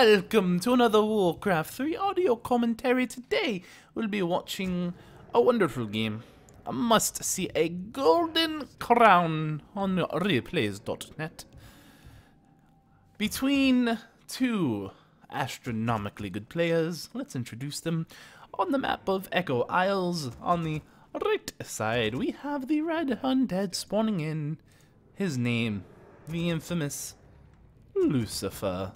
Welcome to another Warcraft 3 audio commentary. Today we'll be watching a wonderful game, a must-see, a golden crown on replays.net between two astronomically good players. Let's introduce them. On the map of Echo Isles, on the right side, we have the red undead spawning in. His name, the infamous Lucifer.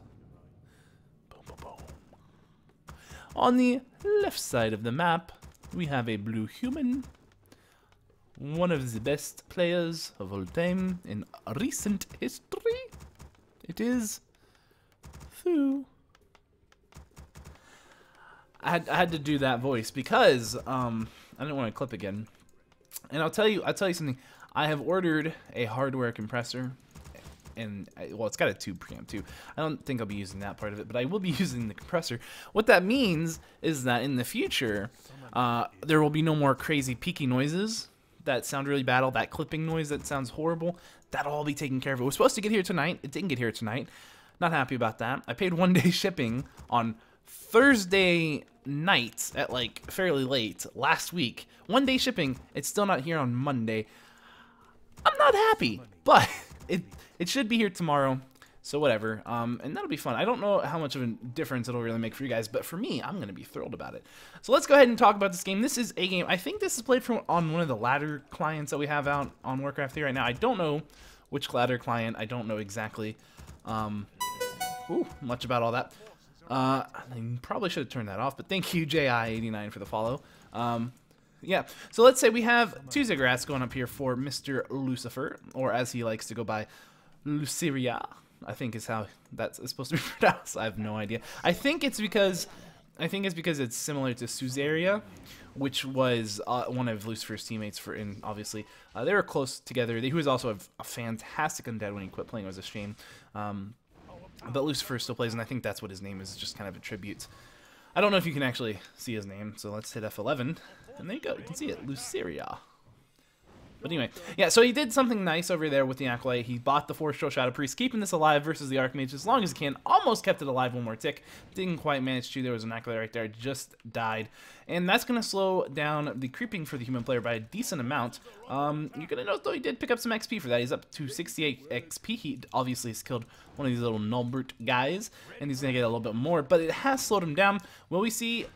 On the left side of the map, we have a blue human, one of the best players of all time in recent history. It is Thu. I had to do that voice because I didn't want to clip again. And I'll tell you something. I have ordered a hardware compressor. And, well, it's got a tube preamp too. I don't think I'll be using that part of it, but I will be using the compressor. What that means is that in the future, there will be no more crazy peaky noises that sound really bad, all that clipping noise that sounds horrible. That'll all be taken care of. It was supposed to get here tonight. It didn't get here tonight. Not happy about that. I paid 1 day shipping on Thursday night at like fairly late last week. 1 day shipping. It's still not here on Monday. I'm not happy, but it should be here tomorrow, so whatever, and that'll be fun. I don't know how much of a difference it'll really make for you guys, but for me, I'm going to be thrilled about it. So let's go ahead and talk about this game. This is a game, I think this is played on one of the ladder clients that we have out on Warcraft 3 right now. I don't know which ladder client, I don't know exactly much about all that. I probably should have turned that off, but thank you, JI89, for the follow. Yeah, so let's say we have two ziggurats going up here for Mr. Lucifer, or as he likes to go by, Luciria, I think is how that's supposed to be pronounced. I have no idea. I think it's because it's similar to Suzeria, which was one of Lucifer's teammates obviously they were close together. He was also a fantastic undead when he quit playing. It was a shame, but Lucifer still plays, and I think that's what his name is, just kind of a tribute. I don't know if you can actually see his name, so let's hit F11, and there you go. You can see it, Luciria. But anyway, yeah, so he did something nice over there with the Acolyte. He bought the 4-stroke Shadow Priest, keeping this alive versus the Archmage as long as he can. Almost kept it alive one more tick. Didn't quite manage to. There was an Acolyte right there. Just died. And that's going to slow down the creeping for the human player by a decent amount. You're going to note, though, he did pick up some XP for that. He's up to 68 XP. He obviously has killed one of these little Nulbert guys, and he's going to get a little bit more. But it has slowed him down. Will we see...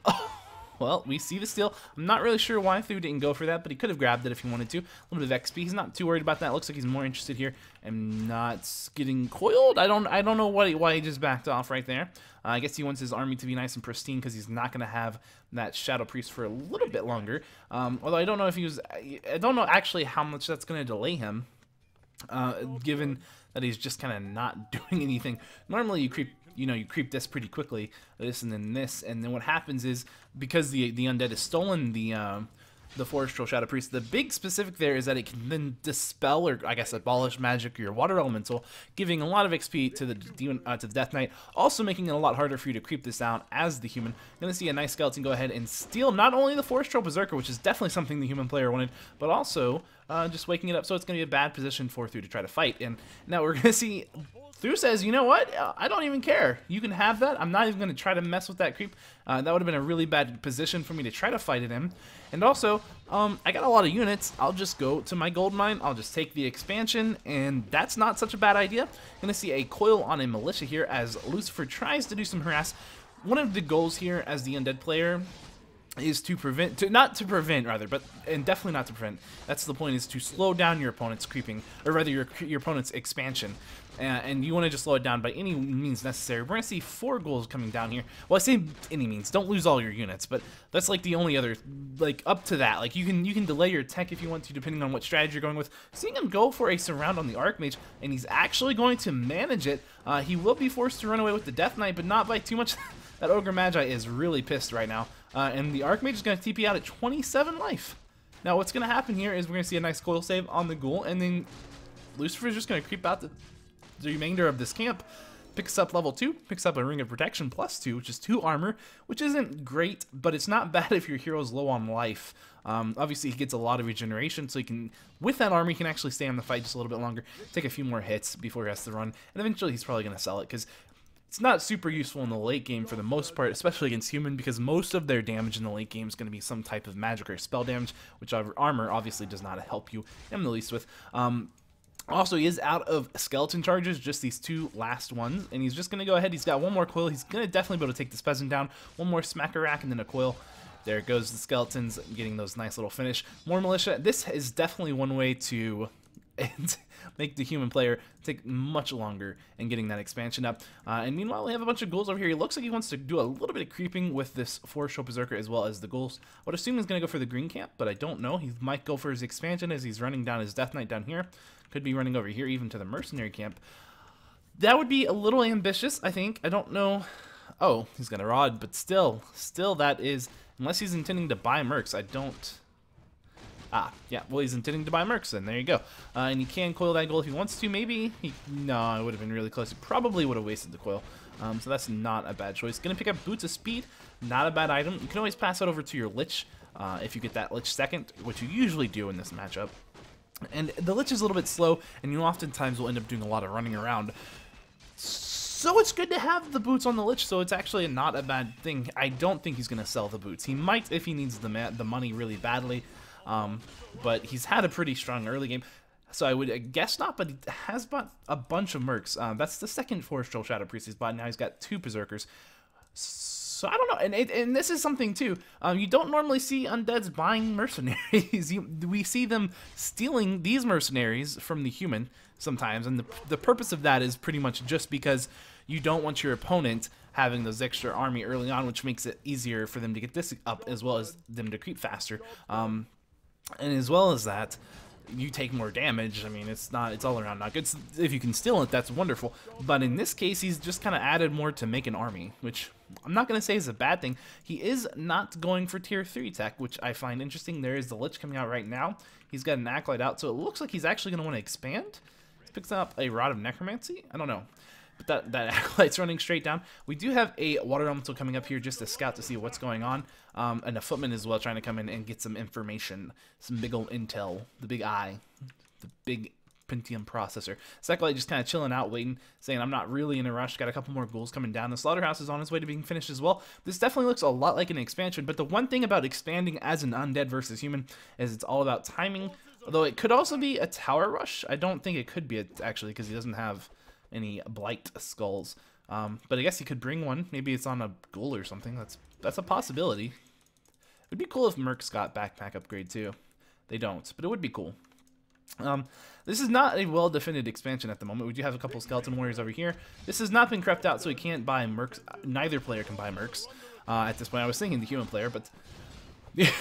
Well, we see the steal. I'm not really sure why Thu didn't go for that, but he could have grabbed it if he wanted to. A little bit of XP. He's not too worried about that. Looks like he's more interested here and not getting coiled. I don't know why he just backed off right there. I guess he wants his army to be nice and pristine because he's not going to have that Shadow Priest for a little bit longer. Although I don't know if I don't know actually how much that's going to delay him, given that he's just kind of not doing anything. Normally you creep this pretty quickly, this, and then what happens is, because the undead has stolen the 4-stroke Shadow Priest, the big specific there is that it can then dispel, or I guess abolish magic or your water elemental, giving a lot of XP to the Death Knight, also making it a lot harder for you to creep this down as the human. You're going to see a nice skeleton go ahead and steal not only the 4-stroke Berserker, which is definitely something the human player wanted, but also just waking it up, so it's going to be a bad position for Thu to try to fight. And now we're going to see... Thu says, you know what? I don't even care. You can have that. I'm not even going to try to mess with that creep. That would have been a really bad position for me to try to fight it in. And also, I got a lot of units. I'll just go to my gold mine. I'll just take the expansion, and that's not such a bad idea. Going to see a coil on a militia here as Lucifer tries to do some harass. One of the goals here as the undead player is to prevent, and definitely not to prevent. That's the point, is to slow down your opponent's creeping, or rather your opponent's expansion. And you want to just slow it down by any means necessary. We're going to see 4 goals coming down here. Well, I say any means. Don't lose all your units, but that's like the only other, like up to that. Like you can delay your tech if you want to, depending on what strategy you're going with. Seeing him go for a surround on the Archmage, and he's actually going to manage it. He will be forced to run away with the Death Knight, but not by too much. That Ogre Magi is really pissed right now. And the Archmage is going to TP out at 27 life. Now, what's going to happen here is we're going to see a nice coil save on the Ghoul, and then Lucifer is just going to creep out the remainder of this camp. Picks up level 2, picks up a Ring of Protection +2, which is 2 armor, which isn't great, but it's not bad if your hero's low on life. Obviously, he gets a lot of regeneration, so he can, with that armor, he can actually stay on the fight just a little bit longer, take a few more hits before he has to run, and eventually he's probably going to sell it, because It's not super useful in the late game for the most part, especially against human, because most of their damage in the late game is going to be some type of magic or spell damage, which armor obviously does not help you in the least with. Also, he is out of skeleton charges, just these 2 last ones, and he's just going to go ahead. He's got 1 more coil. He's going to definitely be able to take this peasant down. 1 more smacker rack, and then a coil. There goes the skeletons, getting those nice little finish. More militia. This is definitely one way to make the human player take much longer in getting that expansion up. And meanwhile, we have a bunch of ghouls over here. He looks like he wants to do a little bit of creeping with this Forest Berserker as well as the ghouls. I would assume he's going to go for the green camp, but I don't know. He might go for his expansion as he's running down his Death Knight down here. Could be running over here even to the mercenary camp. That would be a little ambitious, I think. I don't know. Oh, he's got a rod, but still that is, unless he's intending to buy mercs, I don't. Yeah, well, he's intending to buy mercs, and there you go. And he can coil that goal if he wants to, maybe. No, it would have been really close. He probably would have wasted the coil. So that's not a bad choice. Gonna pick up Boots of Speed, not a bad item. You can always pass that over to your Lich if you get that Lich second, which you usually do in this matchup. And the Lich is a little bit slow, and you oftentimes will end up doing a lot of running around. So it's good to have the boots on the Lich, so it's actually not a bad thing. I don't think he's going to sell the boots. He might if he needs the money really badly, but he's had a pretty strong early game, so I would guess not, but he has bought a bunch of mercs. That's the second Forest Troll Shadow Priest he's bought. Now he's got 2 Berserkers. So I don't know, and this is something too. You don't normally see undeads buying mercenaries. We see them stealing these mercenaries from the human sometimes, and the purpose of that is pretty much just because you don't want your opponent having those extra army early on, which makes it easier for them to get this up as well as them to creep faster. And as well as that, you take more damage. I mean, it's all around not good. If you can steal it, that's wonderful. But in this case, he's just kind of added more to make an army, which I'm not going to say is a bad thing. He is not going for tier 3 tech, which I find interesting. There is the Lich coming out right now. He's got an Acolyte out, so it looks like he's actually going to want to expand. He picks up a Rod of Necromancy. I don't know. But that Acolyte's running straight down. We do have a Water Elemental coming up here just to scout to see what's going on. And a Footman as well, trying to come in and get some information. Some big old intel. The big eye. The big Pentium processor. This Acolyte just kind of chilling out, waiting, saying, I'm not really in a rush. Got a couple more ghouls coming down. The Slaughterhouse is on its way to being finished as well. This definitely looks a lot like an expansion. But the one thing about expanding as an undead versus human is it's all about timing. Although it could also be a Tower Rush. I don't think it could be, actually, because he doesn't have any blight skulls, but I guess he could bring one. Maybe it's on a ghoul or something. That's a possibility. It would be cool if mercs got backpack upgrade too. They don't, but it would be cool. This is not a well-defended expansion at the moment. We do have a couple skeleton warriors over here. This has not been crept out, so he can't buy mercs. Neither player can buy mercs at this point. I was thinking the human player, but yeah,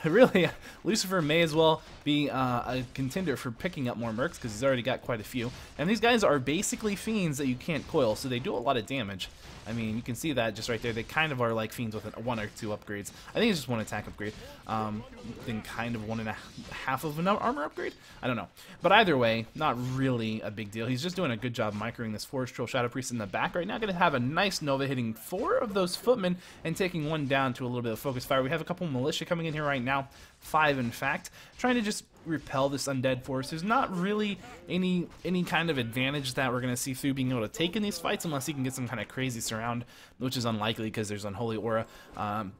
really, Lucifer may as well be a contender for picking up more mercs because he's already got quite a few. And these guys are basically fiends that you can't coil, so they do a lot of damage. I mean, you can see that just right there. They kind of are like fiends with 1 or 2 upgrades. I think it's just 1 attack upgrade. Then kind of 1.5 of an armor upgrade. I don't know. But either way, not really a big deal. He's just doing a good job microing this Forest Troll Shadow Priest in the back right now. Going to have a nice Nova hitting 4 of those footmen and taking 1 down to a little bit of focus fire. We have a couple militia coming in here right now. 5, in fact. Trying to just repel this undead force. There's not really any kind of advantage that we're going to see through being able to take in these fights unless he can get some kind of crazy surround, which is unlikely because there's Unholy Aura,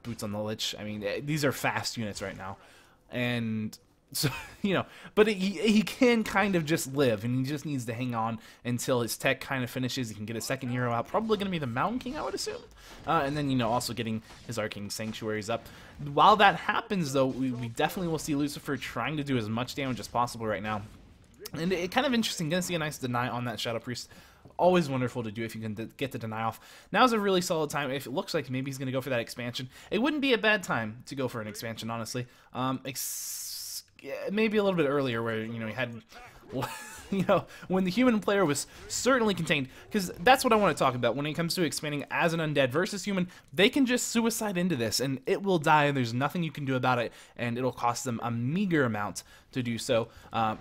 Boots on the Lich. I mean, these are fast units right now. And so, you know, but he can kind of just live, and he just needs to hang on until his tech kind of finishes. He can get a second hero out, probably going to be the Mountain King, I would assume. And then, you know, also getting his Arcane Sanctuaries up. While that happens, though, we definitely will see Lucifer trying to do as much damage as possible right now. And it kind of interesting, going to see a nice deny on that Shadow Priest. Always wonderful to do if you can get the deny off. Now's a really solid time. If it looks like maybe he's going to go for that expansion, it wouldn't be a bad time to go for an expansion, honestly. Maybe a little bit earlier where, you know, he had, you know, when the human player was certainly contained, because that's what I want to talk about when it comes to expanding as an undead versus human. They can just suicide into this and it will die, and there's nothing you can do about it, and it'll cost them a meager amount to do so.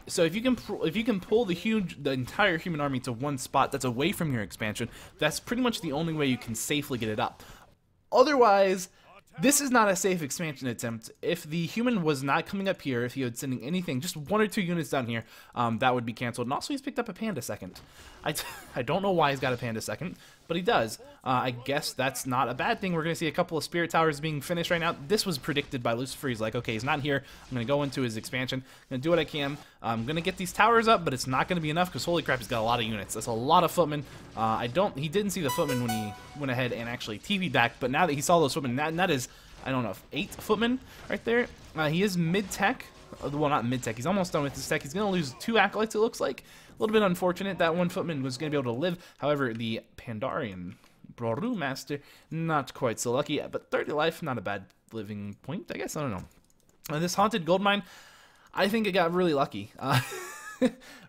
So if you can pull the entire human army to one spot that's away from your expansion, that's pretty much the only way you can safely get it up. Otherwise, this is not a safe expansion attempt. If the human was not coming up here, if he was sending anything, just 1 or 2 units down here, that would be canceled. And also, he's picked up a Panda second. I don't know why he's got a Panda second, but he does. I guess that's not a bad thing. We're going to see a couple of spirit towers being finished right now. This was predicted by Lucifer. He's like, okay, he's not here. I'm going to go into his expansion. I'm going to do what I can. I'm going to get these towers up, but it's not going to be enough because holy crap, he's got a lot of units. That's a lot of footmen. He didn't see the footmen when he went ahead and actually TV'd back, but now that he saw those footmen, that is, I don't know, 8 footmen right there. He is mid-tech. Well, not mid-tech. He's almost done with his tech. He's going to lose 2 acolytes, it looks like. A little bit unfortunate. That one footman was going to be able to live. However, the Pandarian Brewmaster, not quite so lucky. But 30 life, not a bad living point, I guess. I don't know. This haunted gold mine, I think it got really lucky.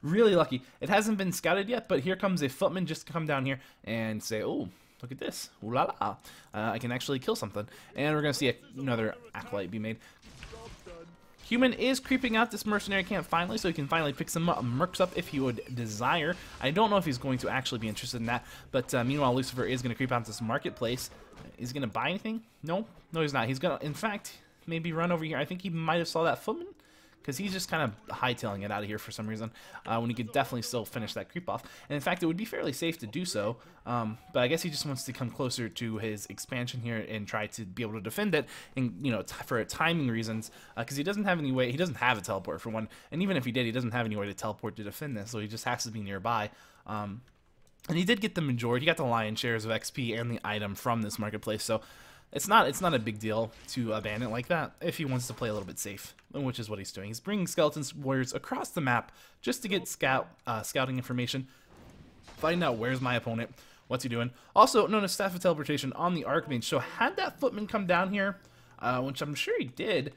Really lucky. It hasn't been scouted yet, but here comes a footman just to come down here and say, oh, look at this. Ooh la la. I can actually kill something. And we're going to see another acolyte be made. Human is creeping out this mercenary camp finally, so he can finally pick some mercs up if he would desire. I don't know if he's going to actually be interested in that, but meanwhile, Lucifer is going to creep out this marketplace. Is he going to buy anything? No, he's not. He's going to, in fact, maybe run over here. I think he might have saw that footman, because he's just kind of hightailing it out of here for some reason, when he could definitely still finish that creep off. And in fact, it would be fairly safe to do so, but I guess he just wants to come closer to his expansion here and try to be able to defend it, and for timing reasons, because he doesn't have any way. He doesn't have a teleport for one, and even if he did, he doesn't have any way to teleport to defend this, so he just has to be nearby. And he did get the majority. He got the lion's shares of XP and the item from this marketplace, so it's not a big deal to abandon it like that if he wants to play a little bit safe, which is what he's doing. He's bringing skeleton warriors across the map just to get scouting information, find out where's my opponent, what's he doing. Also, known as Staff of Teleportation on the Archmage. So had that footman come down here, which I'm sure he did,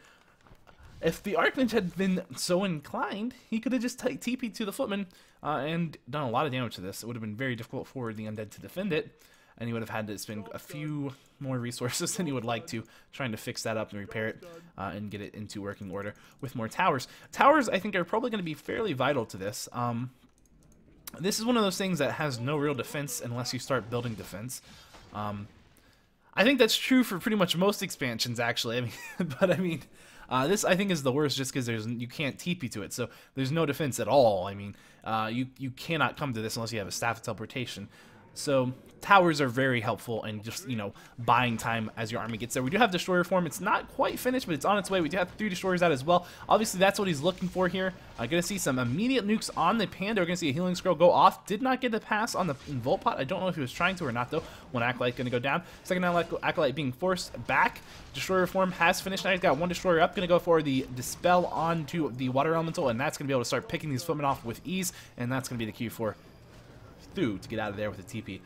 if the Archmage had been so inclined, he could have just TP'd to the footman and done a lot of damage to this. It would have been very difficult for the undead to defend it, and he would have had to spend a few more resources than he would like to, trying to fix that up and repair it and get it into working order with more towers. Towers, I think, are probably going to be fairly vital to this. This is one of those things that has no real defense unless you start building defense. I think that's true for pretty much most expansions, actually. I mean, but I mean, this I think is the worst just because you can't TP to it, so there's no defense at all. I mean, you cannot come to this unless you have a Staff of Teleportation. So towers are very helpful and just, buying time as your army gets there. We do have Destroyer form. It's not quite finished, but it's on its way. We do have 3 Destroyers out as well. Obviously, that's what he's looking for here. Going to see some immediate nukes on the Panda. We're going to see a Healing Scroll go off. Did not get the pass on the Volt Pot. I don't know if he was trying to or not, though. One Acolyte going to go down. Second Acolyte being forced back. Destroyer form has finished. Now he's got 1 Destroyer up. Going to go for the Dispel onto the Water Elemental, and that's going to be able to start picking these footmen off with ease, and that's going to be the key for Thu to get out of there with a TP.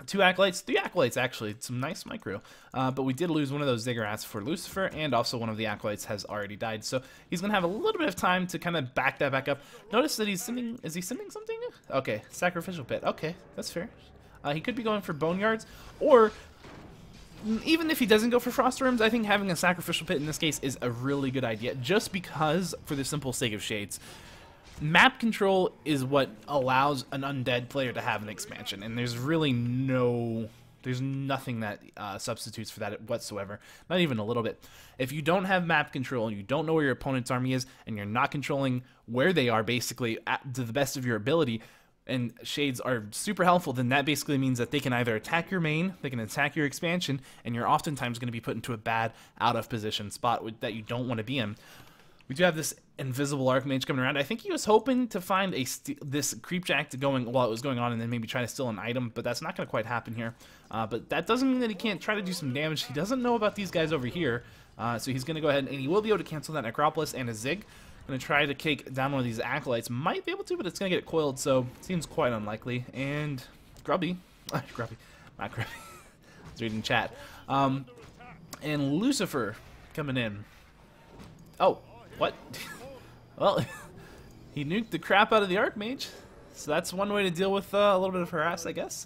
2 Acolytes, 3 Acolytes actually, some nice micro, but we did lose one of those Ziggurats for Lucifer, and also one of the Acolytes has already died, so he's going to have a little bit of time to kind of back that back up. Notice that he's sending, is he sending something? Okay, Sacrificial Pit, okay, that's fair. He could be going for Boneyards, or even if he doesn't go for Frost Worms, I think having a Sacrificial Pit in this case is a really good idea, just because, for the simple sake of Shades, map control is what allows an undead player to have an expansion, and there's really nothing that substitutes for that whatsoever, not even a little bit. If you don't have map control and you don't know where your opponent's army is, and you're not controlling where they are basically to the best of your ability, and Shades are super helpful, then that basically means that they can either attack your main, they can attack your expansion, and you're oftentimes going to be put into a bad out of position spot that you don't want to be in. We do have this invisible Archmage coming around. I think he was hoping to find this Creepjack going while it was going on, and then maybe try to steal an item, but that's not going to quite happen here. But that doesn't mean that he can't try to do some damage. He doesn't know about these guys over here, so he's going to go ahead and he will be able to cancel that Necropolis and a Zig. Going to try to take down one of these Acolytes. Might be able to, but it's going to get coiled, so seems quite unlikely. And Grubby, not Grubby. I was reading chat. And Lucifer coming in. Oh. What? Well, he nuked the crap out of the Archmage, so that's one way to deal with a little bit of harass, I guess.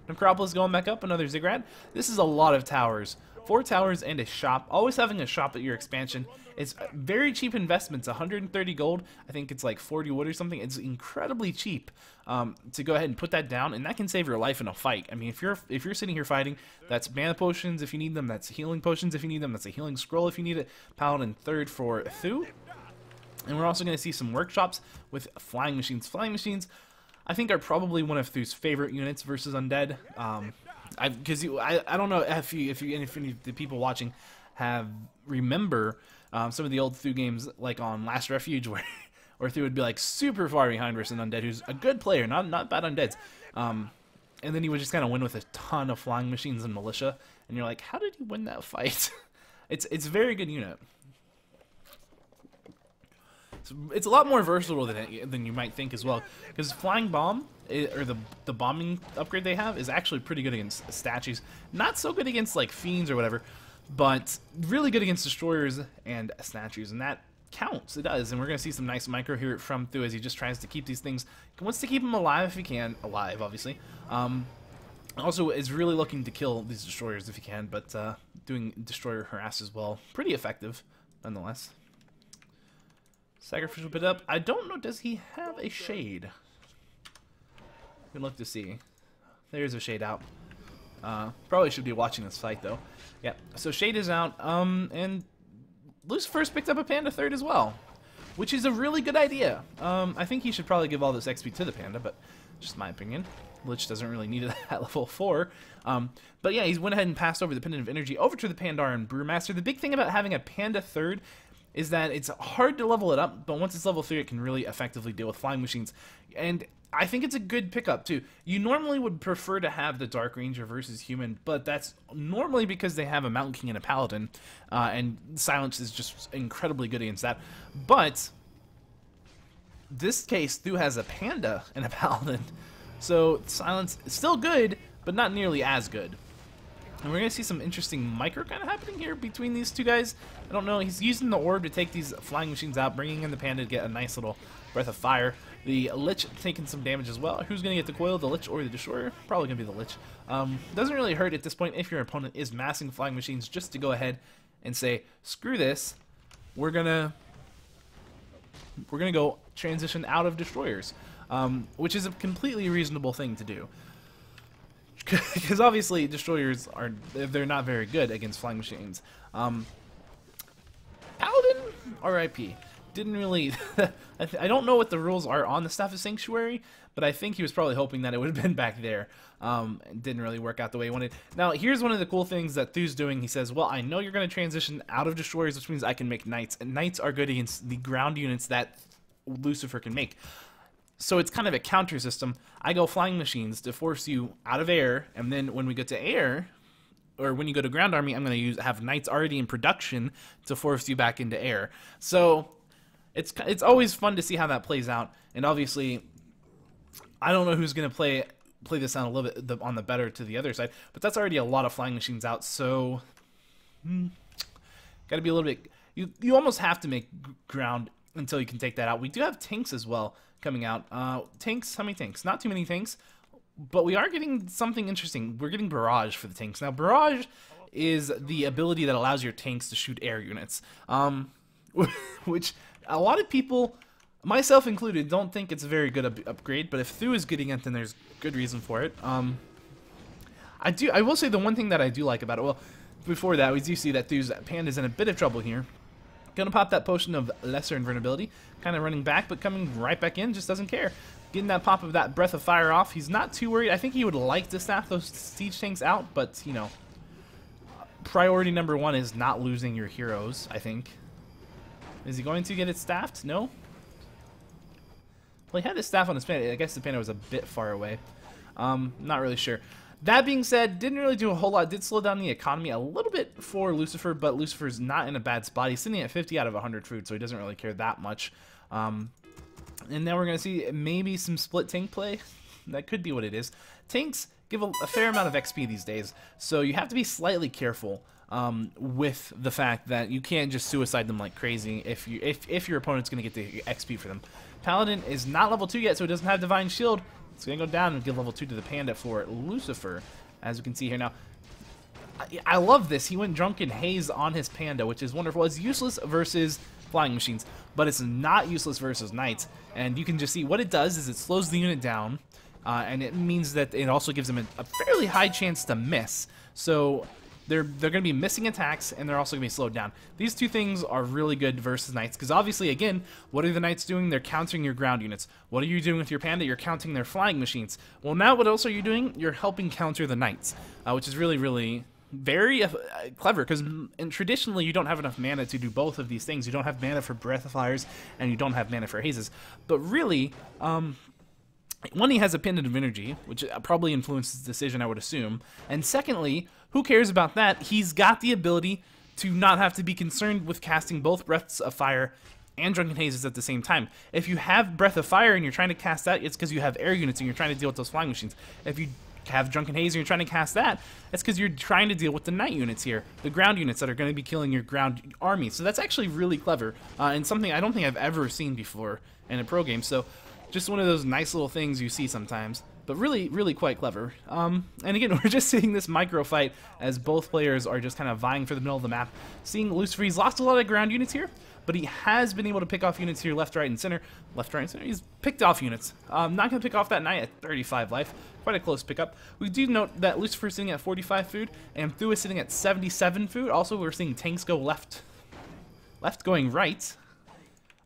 Necropolis going back up, another Ziggurat. This is a lot of towers. 4 towers and a shop. Always having a shop at your expansion. It's very cheap investments, 130 gold. I think it's like 40 wood or something. It's incredibly cheap to go ahead and put that down, and that can save your life in a fight. I mean, if you're sitting here fighting, that's mana potions if you need them, that's healing potions if you need them, that's a healing scroll if you need it. Paladin 3rd for Thu. And we're also going to see some workshops with flying machines. Flying machines, I think are probably one of Thu's favorite units versus undead. Because I don't know if any of the people watching remember some of the old Thu games, like on Last Refuge, where Thu would be like super far behind versus an undead who's a good player, not bad undeads. And then he would just kind of win with a ton of flying machines and militia, and you're like, how did he win that fight? It's a very good unit. It's a lot more versatile than you might think as well, because flying bomb, or the bombing upgrade they have, is actually pretty good against statues. Not so good against like fiends or whatever, but really good against destroyers and statues, and that counts. It does, and we're gonna see some nice micro here from Thu as he just tries to keep these things. He wants to keep them alive if he can, obviously. Also is really looking to kill these destroyers if he can, but doing destroyer harass as well, pretty effective nonetheless. Sacrificial pit up. I don't know, does he have a shade? We can look to see. There's a shade out. Probably should be watching this fight though. Yeah, so shade is out, and Lucifer's picked up a panda third as well, which is a really good idea. I think he should probably give all this XP to the panda, but just my opinion. Lich doesn't really need it at level 4. But yeah, he's went ahead and passed over the Pendant of Energy over to the Pandar and Brewmaster. The big thing about having a panda third is that it's hard to level it up, but once it's level 3, it can really effectively deal with flying machines. And I think it's a good pickup too. You normally would prefer to have the Dark Ranger versus human, but that's normally because they have a Mountain King and a Paladin, and Silence is just incredibly good against that. But this case, Thu has a Panda and a Paladin, so Silence is still good, but not nearly as good. And we're going to see some interesting micro kind of happening here between these two guys. I don't know, he's using the orb to take these flying machines out, bringing in the panda to get a nice little breath of fire. The Lich taking some damage as well. Who's going to get the coil, the Lich or the Destroyer? Probably going to be the Lich. Doesn't really hurt at this point if your opponent is massing flying machines, just to go ahead and say, screw this, we're gonna go transition out of Destroyers, which is a completely reasonable thing to do. Because obviously destroyers they're not very good against flying machines. Paladin, RIP. Didn't really. I don't know what the rules are on the Staff of Sanctuary, but I think he was probably hoping that it would have been back there. It didn't really work out the way he wanted. Now, here's one of the cool things that Thu's doing. He says, well, I know you're going to transition out of destroyers, which means I can make knights. And knights are good against the ground units that Lucifer can make. So it's kind of a counter system. I go flying machines to force you out of air, and then when we get to air, or when you go to ground army, I'm going to have knights already in production to force you back into air. So it's always fun to see how that plays out. And obviously, I don't know who's going to play this out a little bit on the better to the other side, but that's already a lot of flying machines out. So got to be a little bit. You almost have to make ground until you can take that out. We do have tanks as well coming out. Tanks, how many tanks? Not too many tanks, but we are getting something interesting. We're getting Barrage for the tanks. Now, Barrage is the ability that allows your tanks to shoot air units, which a lot of people, myself included, don't think it's a very good upgrade, but if Thu is getting it, then there's good reason for it. I will say the one thing that I do like about it, well, before that, we do see that Thu's Panda's in a bit of trouble here. Gonna pop that potion of lesser invulnerability, kind of running back, but coming right back in, just doesn't care. Getting that pop of that breath of fire off, he's not too worried. I think he would like to staff those siege tanks out, but, you know, priority number one is not losing your heroes, I think. Is he going to get it staffed? No? Well, he had his staff on his panda. I guess the panda was a bit far away. Not really sure. That being said, didn't really do a whole lot. Did slow down the economy a little bit for Lucifer, but Lucifer's not in a bad spot. He's sitting at 50 out of 100 food, so he doesn't really care that much. And now we're going to see maybe some split tank play. That could be what it is. Tanks give a fair amount of XP these days, so you have to be slightly careful with the fact that you can't just suicide them like crazy if your opponent's going to get the XP for them. Paladin is not level 2 yet, so it doesn't have Divine Shield. It's going to go down and give level 2 to the panda for Lucifer, as we can see here. Now, I love this. He went Drunken Haze on his panda, which is wonderful. It's useless versus flying machines, but it's not useless versus knights. And you can just see what it does is it slows the unit down, and it means that it also gives him a fairly high chance to miss. So they're going to be missing attacks, and they're also going to be slowed down. These two things are really good versus knights, because obviously, again, what are the knights doing? They're countering your ground units. What are you doing with your panda? You're counting their flying machines. Well, now what else are you doing? You're helping counter the knights, which is really, really very clever, because traditionally you don't have enough mana to do both of these things. You don't have mana for Breath of Fires, and you don't have mana for Hazes. But really, one, he has a pendant of energy, which probably influences his decision, I would assume. And secondly, who cares about that? He's got the ability to not have to be concerned with casting both Breaths of Fire and Drunken Hazes at the same time. If you have Breath of Fire and you're trying to cast that, it's because you have air units and you're trying to deal with those flying machines. If you have Drunken Haze and you're trying to cast that, it's because you're trying to deal with the night units here, the ground units that are going to be killing your ground army. So that's actually really clever, and something I don't think I've ever seen before in a pro game. So just one of those nice little things you see sometimes, but really, really quite clever. And again, we're just seeing this micro fight as both players are just kind of vying for the middle of the map. Seeing Lucifer, he's lost a lot of ground units here, but he has been able to pick off units here left, right, and center. Left, right, and center. He's picked off units. Not going to pick off that knight at 35 life. Quite a close pickup. We do note that Lucifer is sitting at 45 food, and Thu is sitting at 77 food. Also, we're seeing tanks go left going right.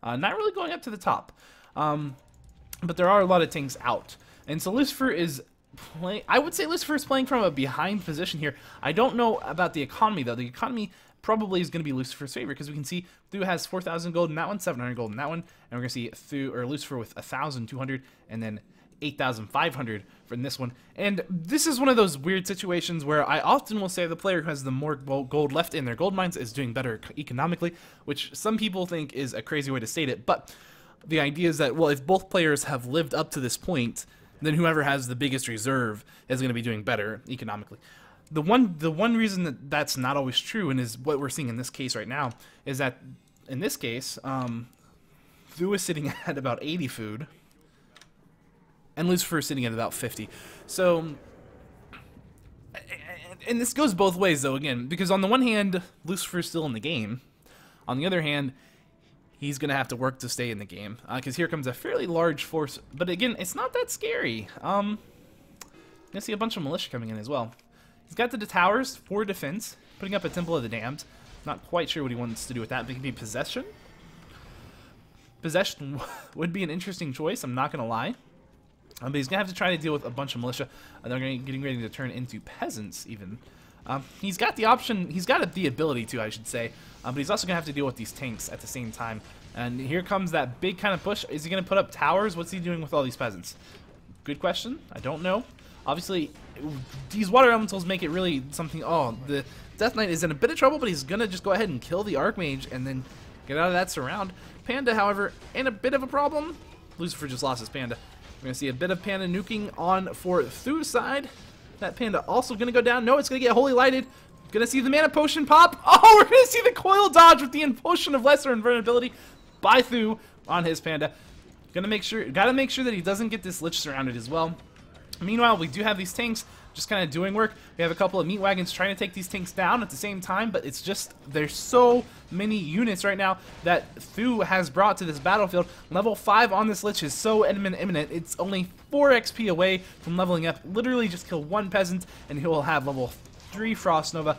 Not really going up to the top. But there are a lot of tanks out. And so Lucifer is playing, I would say Lucifer is playing from a behind position here. I don't know about the economy, though. The economy probably is going to be Lucifer's favorite, because we can see Thu has 4,000 gold in that one, 700 gold in that one, and we're going to see Lucifer with 1,200, and then 8,500 from this one. And this is one of those weird situations where I often will say the player who has the more gold left in their gold mines is doing better economically, which some people think is a crazy way to state it, but the idea is that, well, if both players have lived up to this point, then whoever has the biggest reserve is going to be doing better economically. The one reason that that's not always true, and is what we're seeing in this case right now, is that in this case, Thu is sitting at about 80 food, and Lucifer is sitting at about 50. So, and this goes both ways, though, again, because on the one hand, Lucifer is still in the game. On the other hand, he's going to have to work to stay in the game, because here comes a fairly large force. But again, it's not that scary. Going to see a bunch of militia coming in as well. He's got the towers for defense, putting up a Temple of the Damned. Not quite sure what he wants to do with that, but it could be possession. Possession would be an interesting choice, I'm not going to lie. But he's going to have to try to deal with a bunch of militia. They're getting ready to turn into peasants, even. He's got the option, he's got the ability to, I should say, but he's also going to have to deal with these tanks at the same time. And here comes that big kind of push. Is he going to put up towers? What's he doing with all these peasants? Good question. I don't know. Obviously, these water elementals make it really something. Oh, the Death Knight is in a bit of trouble, but he's going to just go ahead and kill the Archmage and then get out of that surround. Panda, however, in a bit of a problem. Lucifer just lost his Panda. We're going to see a bit of Panda nuking on for Thu's side. That Panda also going to go down. No, it's going to get Holy Lighted. Going to see the Mana Potion pop. Oh, we're going to see the coil dodge with the Potion of Lesser Invulnerability by Thu on his Panda. Got to make sure that he doesn't get this Lich surrounded as well. Meanwhile, we do have these tanks just kind of doing work. We have a couple of meat wagons trying to take these tanks down at the same time, but it's just, there's so many units right now that Thu has brought to this battlefield. Level 5 on this Lich is so imminent. It's only 4 XP away from leveling up. Literally just kill one peasant, and he will have level 3 Frost Nova,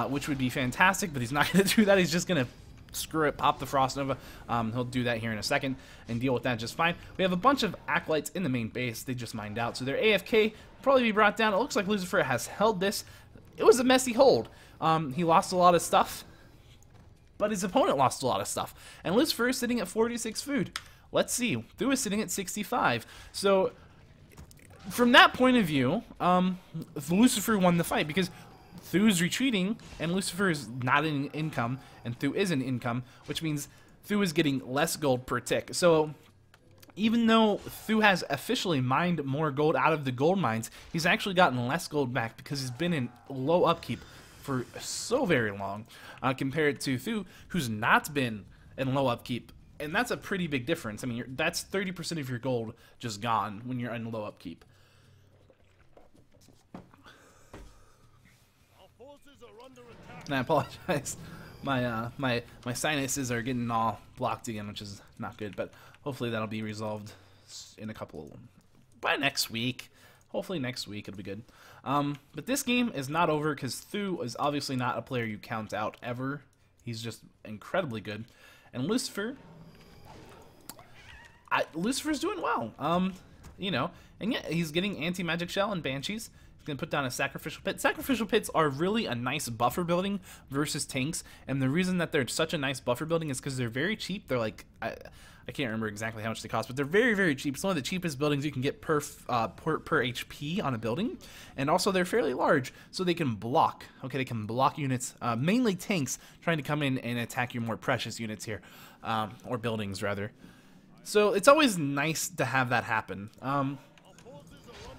which would be fantastic, but he's not going to do that. He's just going to screw it, pop the Frost Nova. He'll do that here in a second and deal with that just fine. We have a bunch of Acolytes in the main base. They just mined out, so they're AFK. Probably be brought down. It looks like Lucifer has held this. It was a messy hold. He lost a lot of stuff, but his opponent lost a lot of stuff. And Lucifer is sitting at 46 food. Let's see. Thu is sitting at 65. So, from that point of view, Lucifer won the fight, because Thu's retreating, and Lucifer is not in income, and Thu is in income, which means Thu is getting less gold per tick. So, even though Thu has officially mined more gold out of the gold mines, he's actually gotten less gold back because he's been in low upkeep for so very long, compared to Thu, who's not been in low upkeep. And that's a pretty big difference. I mean, that's 30% of your gold just gone when you're in low upkeep. And I apologize. My sinuses are getting all blocked again, which is not good. But hopefully that'll be resolved in by next week. Hopefully next week it'll be good. But this game is not over because Thu is obviously not a player you count out ever. He's just incredibly good. And Lucifer, Lucifer's doing well. You know, and yeah, he's getting anti-magic shell and banshees. He's gonna put down a sacrificial pit. Sacrificial pits are really a nice buffer building versus tanks, and the reason that they're such a nice buffer building is because they're very cheap. They're like I can't remember exactly how much they cost, but they're very, very cheap. It's one of the cheapest buildings you can get per HP on a building, and also they're fairly large, so they can block. Okay, they can block units, mainly tanks, trying to come in and attack your more precious units here, or buildings rather. So it's always nice to have that happen.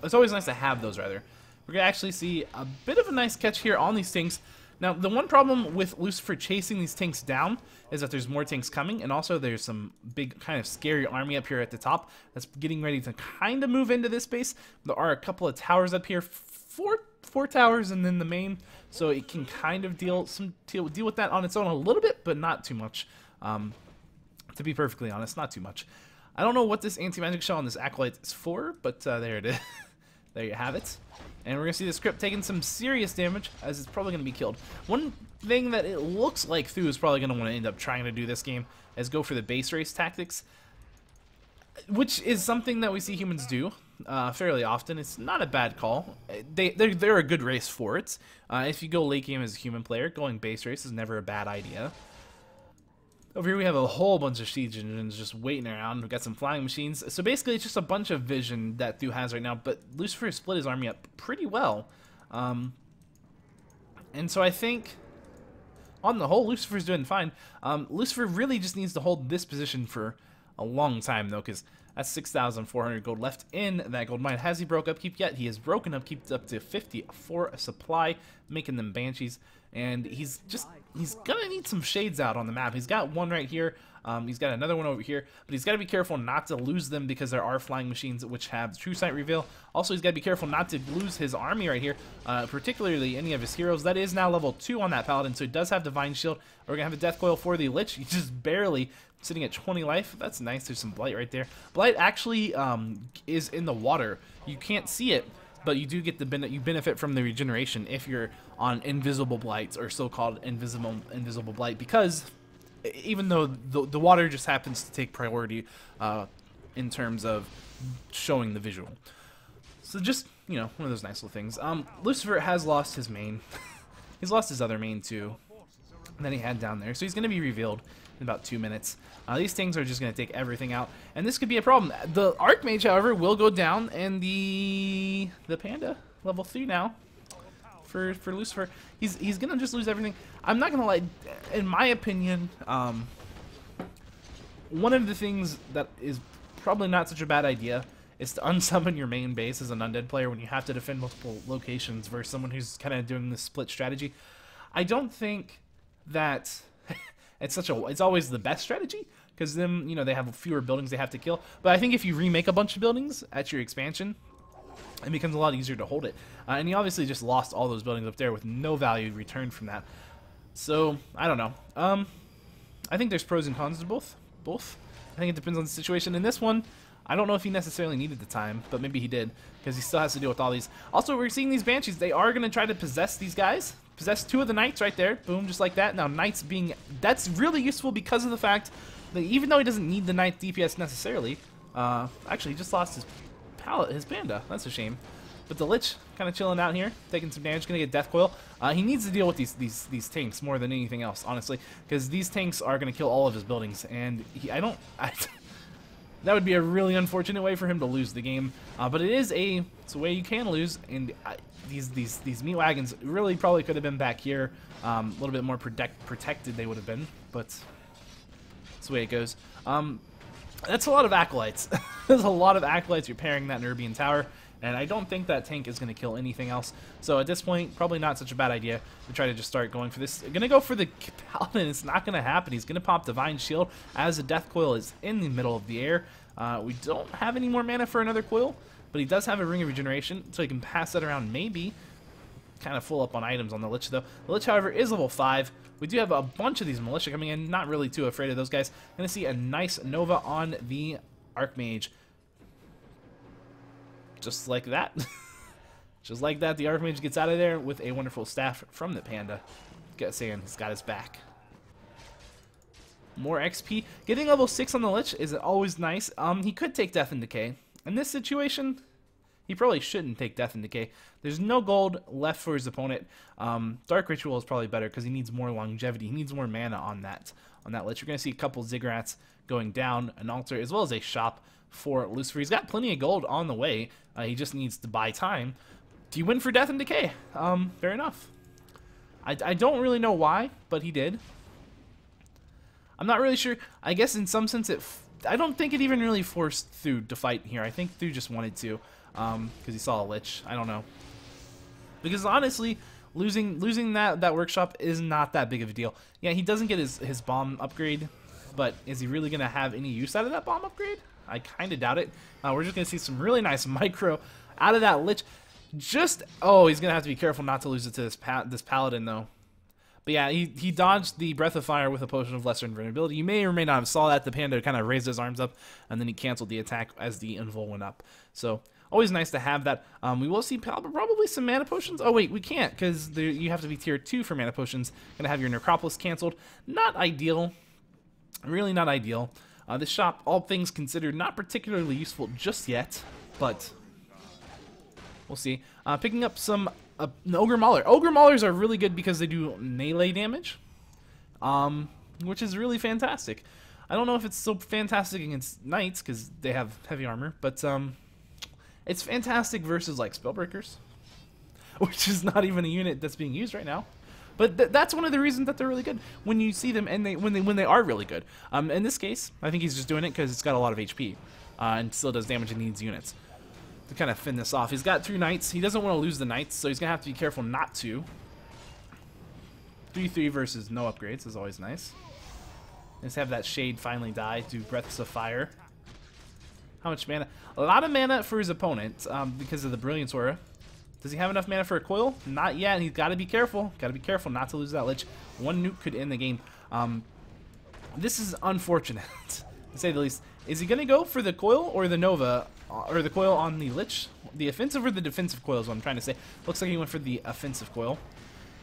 It's always nice to have those rather. We're gonna actually see a bit of a nice catch here on these tanks. Now, the one problem with Lucifer chasing these tanks down is that there's more tanks coming, and also there's some big kind of scary army up here at the top that's getting ready to kind of move into this base. There are a couple of towers up here, four towers, and then the main, so it can kind of deal with that on its own a little bit, but not too much. To be perfectly honest, not too much. I don't know what this anti-magic shell on this acolyte is for, but there it is. There you have it. And we're going to see this crypt taking some serious damage, as it's probably going to be killed. One thing that it looks like Thu is probably going to want to end up trying to do this game is go for the base race tactics, which is something that we see humans do fairly often. It's not a bad call. They're a good race for it. If you go late game as a human player, going base race is never a bad idea. Over here we have a whole bunch of siege engines just waiting around. We've got some flying machines. So basically it's just a bunch of vision that Thu has right now, but Lucifer split his army up pretty well. And so I think, on the whole, Lucifer's doing fine. Lucifer really just needs to hold this position for a long time, though, because that's 6,400 gold left in that gold mine. Has he broke upkeep yet? He has broken upkeep up to 50 for a supply, making them banshees. And he's gonna need some shades out on the map. He's got one right here. He's got another one over here, but he's got to be careful not to lose them because there are flying machines which have true sight reveal. Also, he's got to be careful not to lose his army right here, particularly any of his heroes. That is now level 2 on that paladin, so he does have divine shield. We're gonna have a death coil for the lich. He's just barely sitting at 20 life. That's nice. There's some blight right there. Blight actually is in the water. You can't see it, but you do get you benefit from the regeneration if you're on invisible blights, or so-called invisible blight, because even though the water just happens to take priority in terms of showing the visual. So just, you know, one of those nice little things. Lucifer has lost his main. He's lost his other main too that he had down there, so he's going to be revealed in about 2 minutes. These things are just going to take everything out, and this could be a problem. The Archmage, however, will go down, and the Panda, level 3 now, for Lucifer. He's going to just lose everything. I'm not going to lie, in my opinion, one of the things that is probably not such a bad idea is to unsummon your main base as an undead player when you have to defend multiple locations versus someone who's kind of doing this split strategy. I don't think that it's always the best strategy, because then, you know, they have fewer buildings they have to kill. But I think if you remake a bunch of buildings at your expansion, it becomes a lot easier to hold it. And he obviously just lost all those buildings up there with no value returned from that. So, I don't know. I think there's pros and cons to both. I think it depends on the situation. In this one, I don't know if he necessarily needed the time, but maybe he did, because he still has to deal with all these. Also, we're seeing these Banshees. They are going to try to possess these guys. Possess 2 of the Knights right there. Boom, just like that. Now, Knights being... That's really useful because of the fact that even though he doesn't need the Knight DPS necessarily, actually, he just lost his Panda. That's a shame. But the Lich kind of chilling out here, taking some damage, going to get Death Coil. He needs to deal with these tanks more than anything else, honestly, because these tanks are going to kill all of his buildings, and that would be a really unfortunate way for him to lose the game. But it's a way you can lose, and these meat wagons really probably could have been back here. A little bit more protected they would have been, but that's the way it goes. That's a lot of acolytes. There's a lot of acolytes repairing that Nerbian tower, and I don't think that tank is going to kill anything else. So at this point, probably not such a bad idea to try to just start going for this. Going to go for the Paladin. It's not going to happen. He's going to pop Divine Shield as the Death Coil is in the middle of the air. We don't have any more mana for another coil, but he does have a Ring of Regeneration, so he can pass that around maybe. Kind of full up on items on the Lich, though. The Lich, however, is level 5. We do have a bunch of these Militia coming in. Not really too afraid of those guys. Going to see a nice Nova on the Archmage. just like that. Just like that, the Archmage gets out of there with a wonderful staff from the Panda. Saying he's got his back. More XP. Getting level 6 on the Lich is always nice. He could take Death and Decay. In this situation, he probably shouldn't take Death and Decay. There's no gold left for his opponent. Dark Ritual is probably better because he needs more longevity. He needs more mana on that Lich. You're going to see a couple Ziggurats going down, an altar, as well as a shop for Lucifer. He's got plenty of gold on the way. He just needs to buy time. Do you win for Death and Decay? Fair enough. I don't really know why, but he did. I'm not really sure. I guess in some sense I don't think it even really forced Thu to fight here. I think Thu just wanted to, because he saw a Lich. I don't know. Because honestly, losing that workshop is not that big of a deal. Yeah, he doesn't get his bomb upgrade, but is he really going to have any use out of that bomb upgrade? I kind of doubt it. We're just going to see some really nice micro out of that Lich. Oh, he's going to have to be careful not to lose it to this Paladin, though. But yeah, he dodged the Breath of Fire with a Potion of Lesser Invulnerability. You may or may not have saw that. The Panda kind of raised his arms up, and then he canceled the attack as the Invul went up. So, always nice to have that. We will see probably some Mana Potions. Oh, wait, we can't, because you have to be Tier 2 for Mana Potions. Going to have your Necropolis canceled. Not ideal. Really not ideal. This shop, all things considered, not particularly useful just yet, but we'll see. Picking up some an Ogre Mauler. Ogre Maulers are really good because they do melee damage, which is really fantastic. I don't know if it's so fantastic against Knights because they have heavy armor, but it's fantastic versus like Spellbreakers, which is not even a unit that's being used right now. But that's one of the reasons that they're really good when you see them and when they are really good. In this case, I think he's just doing it because it's got a lot of HP and still does damage and needs units to kind of fend this off. He's got 3 Knights. He doesn't want to lose the Knights, so he's gonna have to be careful not to. 3/3 versus no upgrades is always nice. Let's have that Shade finally die to Breaths of Fire. How much mana? A lot of mana for his opponent because of the Brilliance Aura. Does he have enough mana for a coil? Not yet. He's got to be careful. Got to be careful not to lose that Lich. One nuke could end the game. This is unfortunate, to say the least. Is he going to go for the coil or the Nova, or the coil on the Lich? The offensive or the defensive coil is what I'm trying to say. Looks like he went for the offensive coil.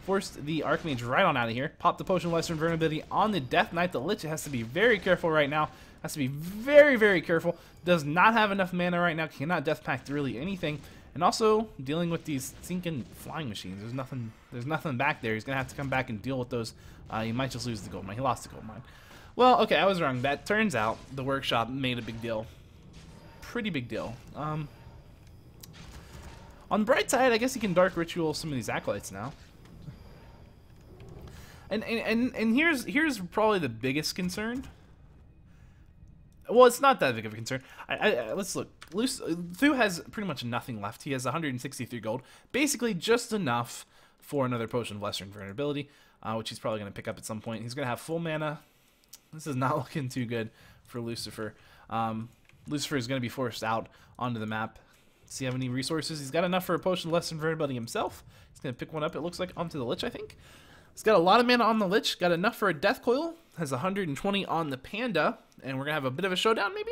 Forced the Archmage right on out of here. Popped the Potion of Lesser Invulnerability on the Death Knight. The Lich has to be very careful right now. Has to be very, very careful. Does not have enough mana right now. Cannot Death Pact really anything. And also dealing with these sinking flying machines. There's nothing back there. He's gonna have to come back and deal with those. He might just lose the gold mine. He lost the gold mine. Well, okay, I was wrong. That turns out the workshop made a big deal. Pretty big deal. On the bright side, I guess he can Dark Ritual some of these acolytes now. And here's probably the biggest concern. Well, it's not that big of a concern. Let's look. Thu has pretty much nothing left. He has 163 gold. Basically just enough for another Potion of Lesser Invulnerability, which he's probably going to pick up at some point. He's going to have full mana. This is not looking too good for Lucifer. Lucifer is going to be forced out onto the map. Does he have any resources? He's got enough for a Potion of Lesser Invulnerability himself. He's going to pick one up, it looks like, onto the Lich, I think. He's got a lot of mana on the Lich. Got enough for a Death Coil. Has 120 on the Panda. And we're going to have a bit of a showdown, maybe?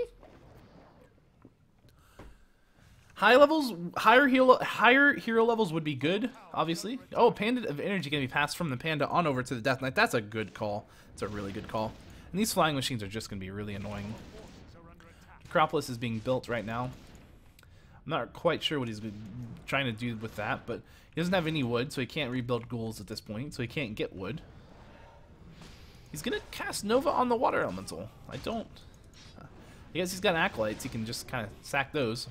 Higher hero levels would be good, obviously. Oh, Panda of Energy can be passed from the Panda on over to the Death Knight. That's a good call. It's a really good call. And these flying machines are just going to be really annoying. Necropolis is being built right now. I'm not quite sure what he's trying to do with that, but he doesn't have any wood, so he can't rebuild ghouls at this point, so he can't get wood. He's going to cast Nova on the Water Elemental. I guess he's got Acolytes. He can just kind of sack those.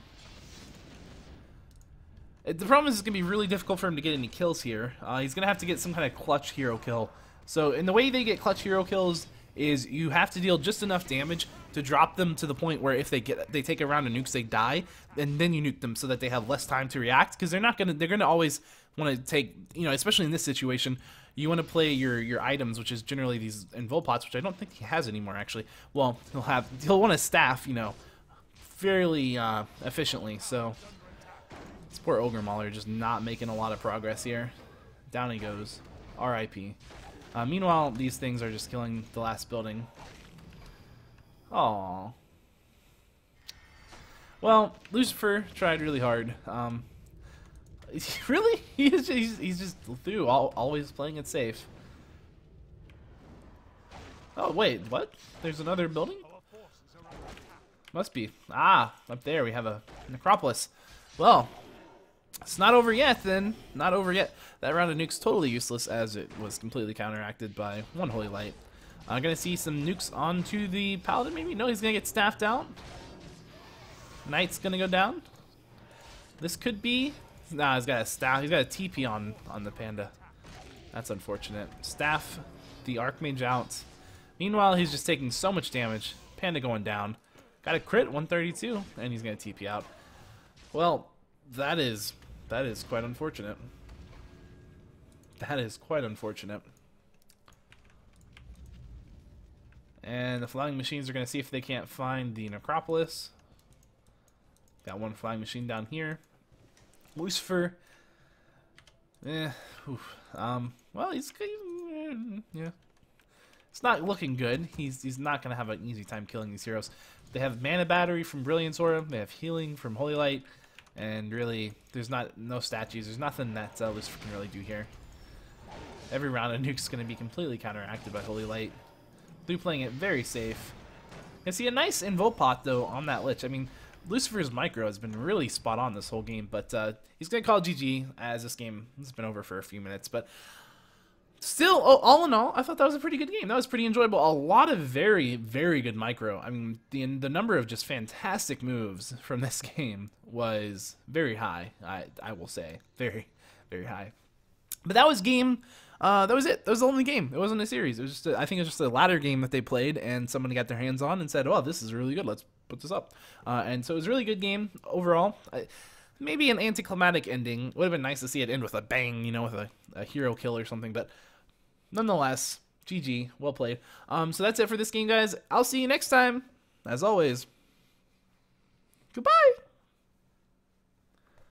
The problem is it's going to be really difficult for him to get any kills here. He's going to have to get some kind of clutch hero kill. So, in the way they get clutch hero kills is you have to deal just enough damage to drop them to the point where if they take a round of nukes, they die, and then you nuke them so that they have less time to react, because they're gonna always want to take, especially in this situation, you want to play your items, which is generally these invul pots, which I don't think he has anymore actually. Well, he'll want to staff, fairly efficiently. So this poor Ogre Mauler just not making a lot of progress here. Down he goes. R.I.P. Meanwhile, these things are just killing the last building. Aww. Well, Lucifer tried really hard. Really? He's just through, always playing it safe. Oh, wait, what? There's another building? Must be. Ah, up there we have a necropolis. Well, it's not over yet then. Not over yet. That round of nukes totally useless as it was completely counteracted by one holy light. I'm gonna see some nukes onto the paladin maybe? No, he's gonna get staffed out. Knight's gonna go down. This could be. Nah, he's got a staff. He's got a TP on the panda. That's unfortunate. Staff the Archmage out. Meanwhile, he's just taking so much damage. Panda going down. Got a crit, 132, and he's gonna TP out. Well, that is quite unfortunate. That is quite unfortunate. And the flying machines are gonna see if they can't find the necropolis. Got one flying machine down here. Lucifer. Well, he's yeah. It's not looking good. He's not gonna have an easy time killing these heroes. They have mana battery from Brilliance Aura. They have healing from Holy Light, and really, there's no statues. There's nothing that Lucifer can really do here. Every round of nuke's gonna be completely counteracted by Holy Light. Blue playing it very safe. You see a nice invo pot though on that Lich. I mean, Lucifer's micro has been really spot on this whole game, but he's going to call GG as this game has been over for a few minutes. But still, all in all, I thought that was a pretty good game. That was pretty enjoyable. A lot of very, very good micro. I mean, the number of just fantastic moves from this game was very high, I will say. Very, very high. But that was game. That was it. That was the only game. It wasn't a series. It was just I think it was just a ladder game that they played, and someone got their hands on and said, "Oh, this is really good. Let's put this up." And so it was a really good game overall. Maybe an anticlimactic ending. Would have been nice to see it end with a bang, you know, with a hero kill or something. But nonetheless, GG. Well played. So that's it for this game, guys. I'll see you next time. As always, goodbye.